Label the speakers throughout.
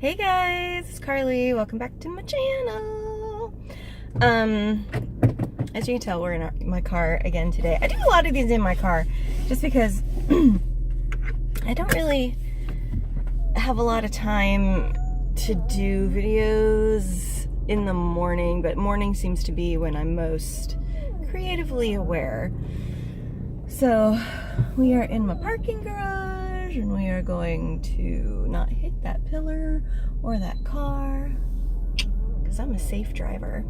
Speaker 1: Hey guys, it's Carly. Welcome back to my channel. As you can tell, we're in my car again today. I do a lot of these in my car just because I don't really have a lot of time to do videos in the morning, but morning seems to be when I'm most creatively aware. So we are in my parking garage and we are going to not hit that pillar or that car because I'm a safe driver.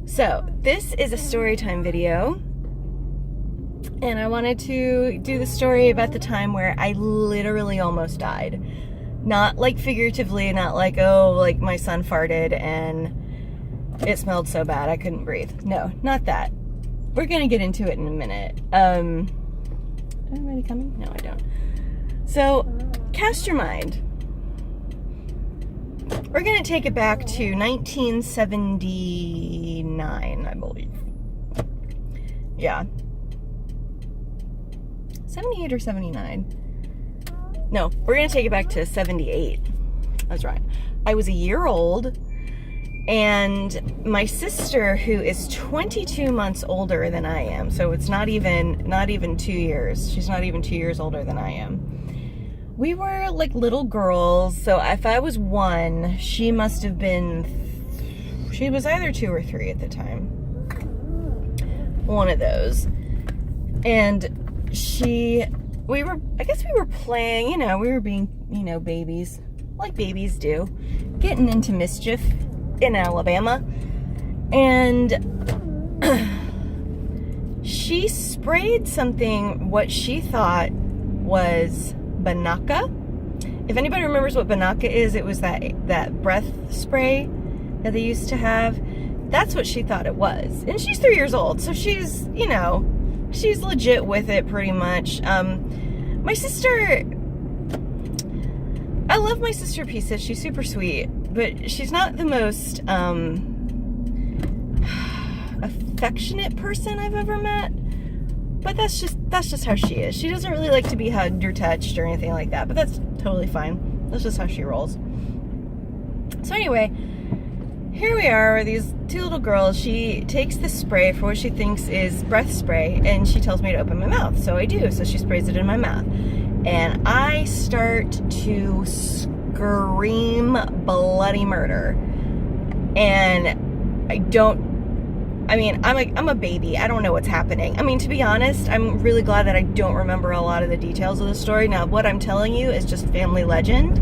Speaker 1: So this is a story time video and I wanted to do the story about the time where I literally almost died. Not like figuratively, not like, oh, like my son farted and it smelled so bad I couldn't breathe. No, not that. We're gonna get into it in a minute. Anybody coming? No, I don't. So, cast your mind. We're gonna take it back to 1979, I believe. Yeah. 78 or 79. No, we're gonna take it back to 78. That's right. I was a year old. And my sister, who is 22 months older than I am, so it's not even 2 years. She's not even 2 years older than I am. We were like little girls, so if I was 1, she must have been, she was either 2 or 3 at the time. One of those. And I guess we were playing, we were being, babies, like babies do, getting into mischief in Alabama, and she sprayed something what she thought was Binaca. If anybody remembers what Binaca is, it was that breath spray that they used to have. That's what she thought it was, and she's 3 years old, so she's she's legit with it pretty much. My sister, I love my sister pieces. She's super sweet, but she's not the most affectionate person I've ever met. But that's just how she is. She doesn't really like to be hugged or touched or anything like that, but that's totally fine. That's just how she rolls. So anyway, here we are with these 2 little girls. She takes the spray for what she thinks is breath spray, and she tells me to open my mouth. So I do. So she sprays it in my mouth. And I start to scream bloody murder. And I'm a baby. I don't know what's happening. I mean, to be honest, I'm really glad that I don't remember a lot of the details of the story. Now, what I'm telling you is just family legend.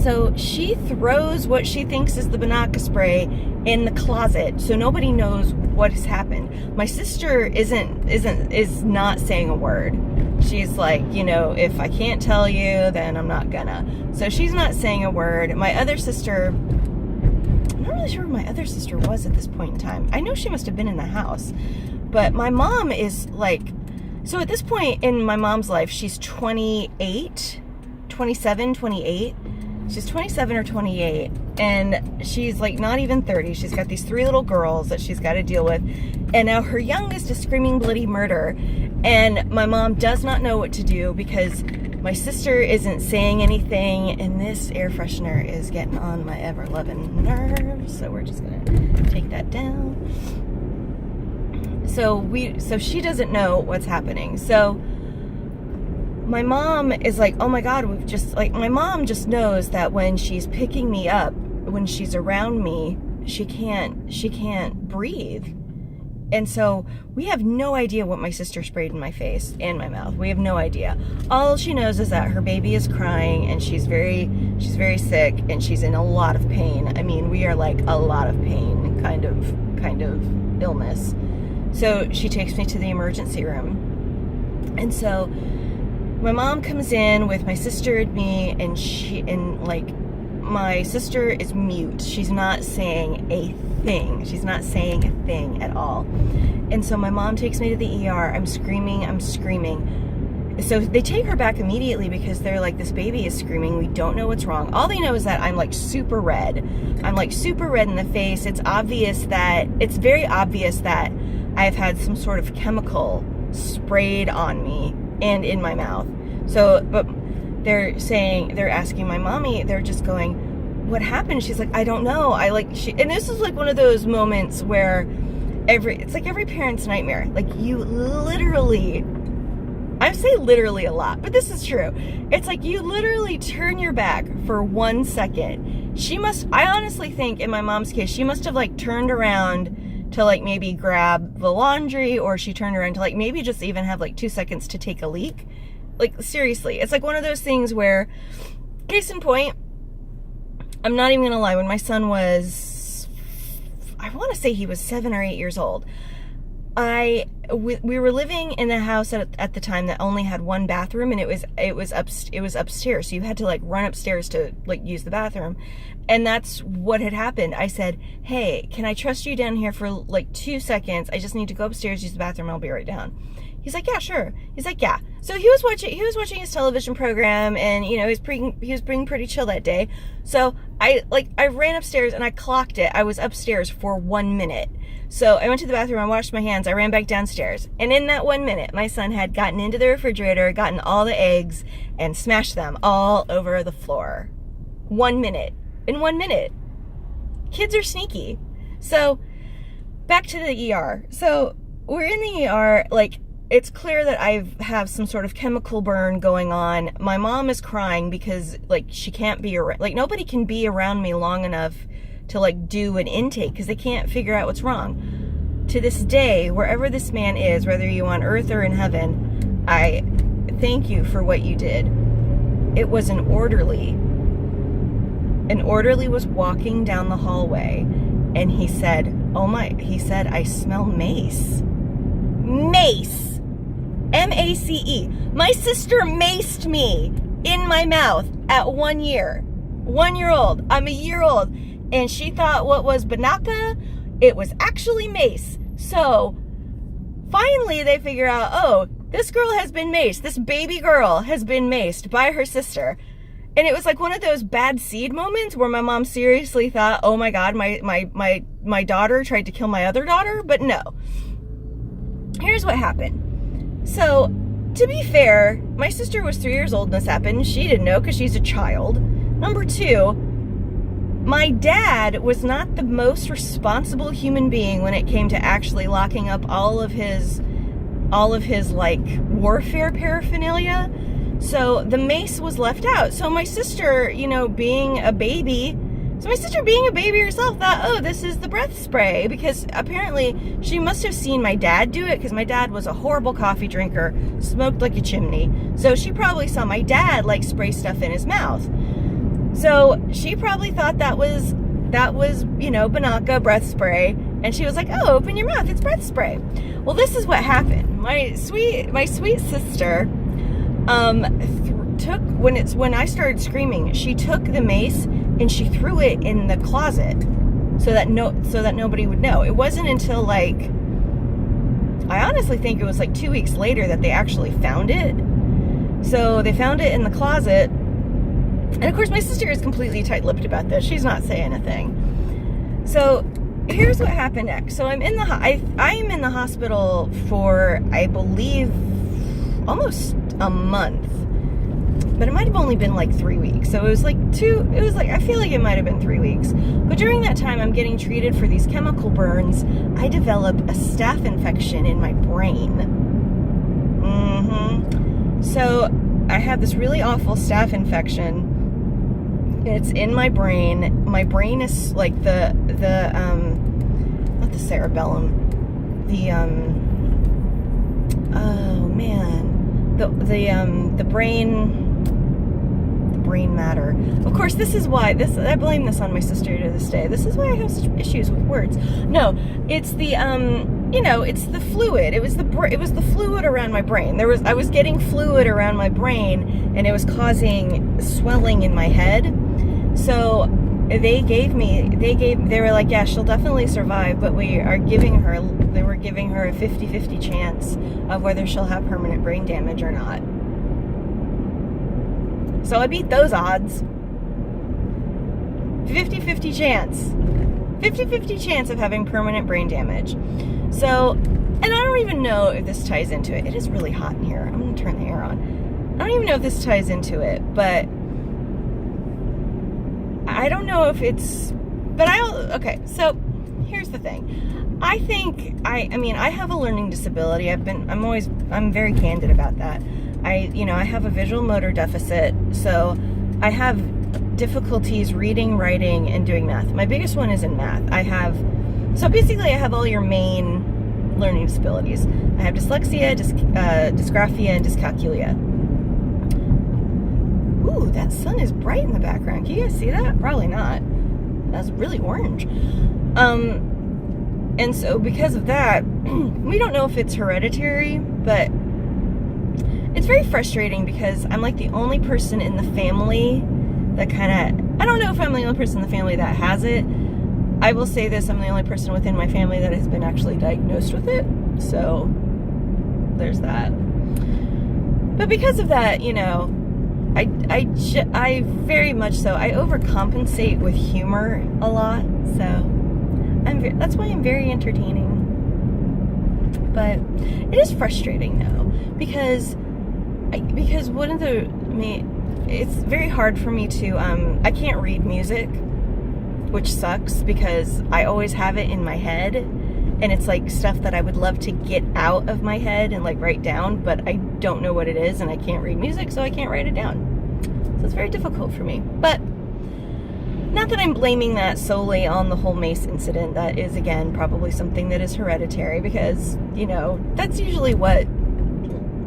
Speaker 1: So she throws what she thinks is the Binaca spray in the closet, so nobody knows what has happened. My sister is not saying a word. She's like, if I can't tell you, then I'm not gonna. So she's not saying a word. My other sister, I'm not really sure where my other sister was at this point in time. I know she must have been in the house, but my mom is like, so at this point in my mom's life, she's 28. She's 27 or 28, and she's like not even 30. She's got these 3 little girls that she's got to deal with, and now her youngest is screaming bloody murder, and my mom does not know what to do because my sister isn't saying anything, and this air freshener is getting on my ever-loving nerves, so we're just gonna take that down. So she doesn't know what's happening. So my mom is like, oh my God, my mom just knows that when she's picking me up, when she's around me, she can't breathe. And so we have no idea what my sister sprayed in my face and my mouth. We have no idea. All she knows is that her baby is crying and she's very sick and she's in a lot of pain. I mean, we are like a lot of pain, kind of illness. So she takes me to the emergency room. And so my mom comes in with my sister and me, and my sister is mute. She's not saying a thing. She's not saying a thing at all. And so my mom takes me to the ER. I'm screaming. So they take her back immediately because they're like, this baby is screaming. We don't know what's wrong. All they know is that I'm like super red. I'm like super red in the face. It's very obvious that I've had some sort of chemical sprayed on me and in my mouth. So, but they're asking my mommy, they're just going, what happened? She's like, I don't know. And this is like one of those moments where it's like every parent's nightmare. Like, you literally, I say literally a lot, but this is true. It's like you literally turn your back for 1 second. I honestly think in my mom's case, she must have like turned around to like maybe grab the laundry, or she turned around to like maybe just even have like 2 seconds to take a leak. Like, seriously, it's like one of those things where, case in point, I'm not even gonna lie, when my son was, I want to say he was 7 or 8 years old, we were living in a house at the time that only had one bathroom, and it was upstairs, so you had to like run upstairs to like use the bathroom. And that's what had happened. I said, hey, can I trust you down here for like 2 seconds? I just need to go upstairs, use the bathroom, I'll be right down. He's like, yeah, sure. He's like, yeah. So he was watching his television program, and you know, he was being pretty chill that day. So I ran upstairs and I clocked it. I was upstairs for 1 minute. So I went to the bathroom, I washed my hands, I ran back downstairs. And in that 1 minute, my son had gotten into the refrigerator, gotten all the eggs, and smashed them all over the floor. 1 minute. In 1 minute. Kids are sneaky. So back to the ER. So we're in the ER, like, it's clear that I have some sort of chemical burn going on. My mom is crying because, like, she can't be around, like, nobody can be around me long enough to, like, do an intake because they can't figure out what's wrong. To this day, wherever this man is, whether you on earth or in heaven, I thank you for what you did. It was an orderly. An orderly was walking down the hallway, and he said, I smell mace. Mace! M-A-C-E. My sister maced me in my mouth at 1 year. 1 year old. I'm a year old. And she thought what was Binaca, it was actually mace. So finally they figure out, oh, this girl has been maced. This baby girl has been maced by her sister. And it was like one of those bad seed moments where my mom seriously thought, oh my God, my daughter tried to kill my other daughter. But no. Here's what happened. So, to be fair, my sister was 3 years old when this happened. She didn't know because she's a child. Number two, my dad was not the most responsible human being when it came to actually locking up all of his like warfare paraphernalia. So the mace was left out. So my sister, you know, being a baby herself thought, oh, this is the breath spray, because apparently she must have seen my dad do it, because my dad was a horrible coffee drinker, smoked like a chimney. So she probably saw my dad like spray stuff in his mouth. So she probably thought that was, you know, Binaca breath spray. And she was like, oh, open your mouth, it's breath spray. Well, this is what happened. My sweet sister, when I started screaming, she took the mace and she threw it in the closet so that nobody would know. It wasn't until like, I honestly think it was like 2 weeks later that they actually found it. So they found it in the closet. And of course my sister is completely tight-lipped about this. She's not saying a thing. So here's what happened next. So I'm in the hospital for, I believe, almost a month. But it might have only been like 3 weeks. So it was like I feel like it might have been 3 weeks. But during that time, I'm getting treated for these chemical burns. I develop a staph infection in my brain. So I have this really awful staph infection. It's in my brain. My brain is like not the cerebellum. The brain matter. Of course, this is why I blame this on my sister to this day. This is why I have such issues with words. No, it's the it's the fluid. It was the fluid around my brain. I was getting fluid around my brain, and it was causing swelling in my head. So they were like, yeah, she'll definitely survive, but they were giving her a 50-50 chance of whether she'll have permanent brain damage or not. So I beat those odds. 50-50 chance. 50-50 chance of having permanent brain damage. So, and I don't even know if this ties into it. It is really hot in here. I'm going to turn the air on. don't even know if this ties into it, but I don't know if it's, but okay, so here's the thing. I think, I mean, I have a learning disability. I'm very candid about that. I have a visual motor deficit, so I have difficulties reading, writing, and doing math. My biggest one is in math. So basically I have all your main learning disabilities. I have dyslexia, dysgraphia, and dyscalculia. Ooh, that sun is bright in the background. Can you guys see that? Probably not. That's really orange. And so because of that, we don't know if it's hereditary, but it's very frustrating because I'm like the only person in the family that I don't know if I'm the only person in the family that has it. I will say this, I'm the only person within my family that has been actually diagnosed with it. So there's that. But because of that, I very much so, I overcompensate with humor a lot. So that's why I'm very entertaining. But it is frustrating though, because it's very hard for me to, I can't read music, which sucks because I always have it in my head, and it's like stuff that I would love to get out of my head and like write down, but I don't know what it is, and I can't read music, so I can't write it down. So it's very difficult for me. But not that I'm blaming that solely on the whole Mace incident. That is, again, probably something that is hereditary because, that's usually what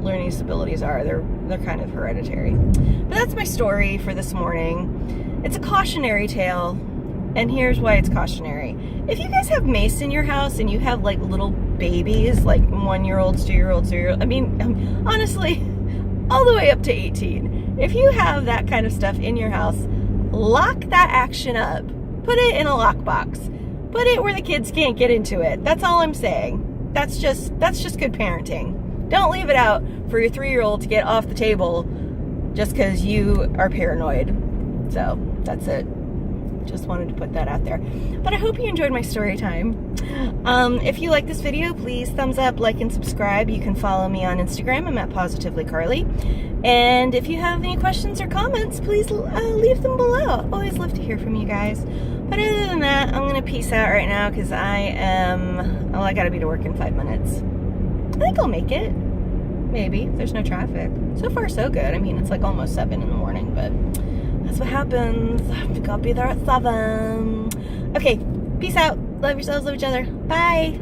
Speaker 1: learning disabilities are. They're kind of hereditary. But that's my story for this morning. It's a cautionary tale, and here's why it's cautionary. If you guys have Mace in your house and you have like little babies, like 1-year-olds, 2-year-olds, 3-year-olds, I mean, honestly, all the way up to 18, if you have that kind of stuff in your house, lock that action up. Put it in a lockbox. Put it where the kids can't get into it. That's all I'm saying. That's just good parenting. Don't leave it out for your 3-year-old to get off the table just because you are paranoid. So that's it. Just wanted to put that out there. But I hope you enjoyed my story time. If you like this video, please thumbs up, like, and subscribe. You can follow me on Instagram. I'm at PositivelyCarly. And if you have any questions or comments, please leave them below. Always love to hear from you guys. But other than that, I'm going to peace out right now because I got to be to work in 5 minutes. I think I'll make it. Maybe. There's no traffic. So far, so good. I mean, it's like almost 7 in the morning, but that's what happens. I've got to be there at 7. Okay, peace out. Love yourselves, love each other. Bye.